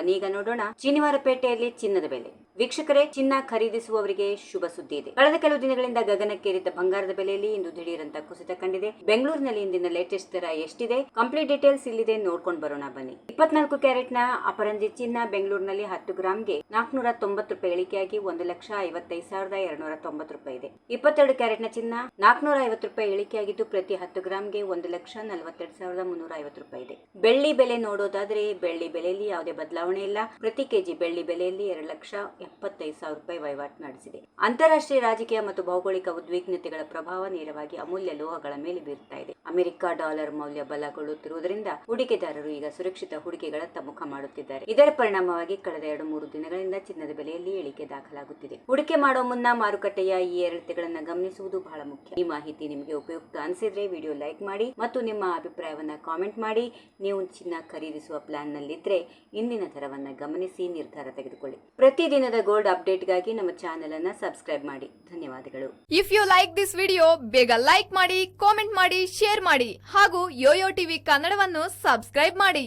ಬನ್ನಿ ಈಗ ನೋಡೋಣ ಶನಿವಾರಪೇಟೆಯಲ್ಲಿ ಚಿನ್ನದ ಬೆಲೆ. ವೀಕ್ಷಕರೇ, ಚಿನ್ನ ಖರೀದಿಸುವವರಿಗೆ ಶುಭ ಸುದ್ದಿ ಇದೆ. ಕಳೆದ ಕೆಲವು ದಿನಗಳಿಂದ ಗಗನಕ್ಕೇರಿದ್ದ ಬಂಗಾರದ ಬೆಲೆಯಲ್ಲಿ ಇಂದು ದಿಢೀರಂತ ಕುಸಿತ ಕಂಡಿದೆ. ಬೆಂಗಳೂರಿನಲ್ಲಿ ಇಂದಿನ ಲೇಟೆಸ್ಟ್ ದರ ಎಷ್ಟಿದೆ, ಕಂಪ್ಲೀಟ್ ಡೀಟೇಲ್ಸ್ ಇಲ್ಲಿದೆ, ನೋಡ್ಕೊಂಡು ಬರೋಣ ಬನ್ನಿ. 24 ಕ್ಯಾರೆಟ್ ನ ಅಪರಂಜಿ ಚಿನ್ನ ಬೆಂಗಳೂರಿನಲ್ಲಿ 10 ಗ್ರಾಂಗೆ 490 ರೂಪಾಯಿ ಇಳಿಕೆಯಾಗಿ 1,55,290 ರೂಪಾಯಿ ಇದೆ. 22 ಕ್ಯಾರೆಟ್ ನ ಚಿನ್ನ 450 ರೂಪಾಯಿ ಇಳಿಕೆಯಾಗಿದ್ದು ಪ್ರತಿ 10 ಗ್ರಾಂಗೆ 1,42,350 ರೂಪಾಯಿ ಇದೆ. ಬೆಳ್ಳಿ ಬೆಲೆ ನೋಡೋದಾದ್ರೆ ಬೆಳ್ಳಿ ಬೆಲೆಯಲ್ಲಿ ಯಾವುದೇ ಬದಲಾವಣೆ ಇಲ್ಲ. ಪ್ರತಿ ಕೆಜಿ ಬೆಳ್ಳಿ ಬೆಲೆಯಲ್ಲಿ 2,75,000 ರೂಪಾಯಿ ವಹಿವಾಟು ನಡೆಸಿದೆ. ಅಂತಾರಾಷ್ಟ್ರೀಯ ರಾಜಕೀಯ ಮತ್ತು ಭೌಗೋಳಿಕ ಉದ್ವಿಗ್ನತೆಗಳ ಪ್ರಭಾವ ನೇರವಾಗಿ ಅಮೂಲ್ಯ ಲೋಹಗಳ ಮೇಲೆ ಬೀರುತ್ತಾ ಇದೆ. ಅಮೆರಿಕ ಡಾಲರ್ ಮೌಲ್ಯ ಬಲಗೊಳ್ಳುತ್ತಿರುವುದರಿಂದ ಹೂಡಿಕೆದಾರರು ಈಗ ಸುರಕ್ಷಿತ ಹೂಡಿಕೆಗಳತ್ತ ಮುಖ ಮಾಡುತ್ತಿದ್ದಾರೆ. ಇದರ ಪರಿಣಾಮವಾಗಿ ಕಳೆದ 2-3 ದಿನಗಳಿಂದ ಚಿನ್ನದ ಬೆಲೆಯಲ್ಲಿ ಇಳಿಕೆ ದಾಖಲಾಗುತ್ತಿದೆ. ಹೂಡಿಕೆ ಮಾಡುವ ಮುನ್ನ ಮಾರುಕಟ್ಟೆಯ ಈ ಏರಿಳಿತಗಳನ್ನು ಗಮನಿಸುವುದು ಬಹಳ ಮುಖ್ಯ. ಈ ಮಾಹಿತಿ ನಿಮಗೆ ಉಪಯುಕ್ತ ಅನಿಸಿದ್ರೆ ವಿಡಿಯೋ ಲೈಕ್ ಮಾಡಿ ಮತ್ತು ನಿಮ್ಮ ಅಭಿಪ್ರಾಯವನ್ನ ಕಾಮೆಂಟ್ ಮಾಡಿ. ನೀವು ಚಿನ್ನ ಖರೀದಿಸುವ ಪ್ಲಾನ್ ನಲ್ಲಿದ್ರೆ ಇಂದಿನ ದರವನ್ನ ಗಮನಿಸಿ ನಿರ್ಧಾರ ತೆಗೆದುಕೊಳ್ಳಿ. ಪ್ರತಿದಿನದ ಗೋಲ್ಡ್ ಅಪ್ಡೇಟ್ಗಾಗಿ ನಮ್ಮ ಚಾನೆಲ್ ಅನ್ನು ಸಬ್ಸ್ಕ್ರೈಬ್ ಮಾಡಿ. ಧನ್ಯವಾದಗಳು. If you like this video ಬೇಗ ಲೈಕ್ ಮಾಡಿ, ಕಾಮೆಂಟ್ ಮಾಡಿ, ಶೇರ್ ಮಾಡಿ ಹಾಗೂ ಯೋಯೋ ಟಿವಿ ಕನ್ನಡವನ್ನು ಸಬ್ಸ್ಕ್ರೈಬ್ ಮಾಡಿ.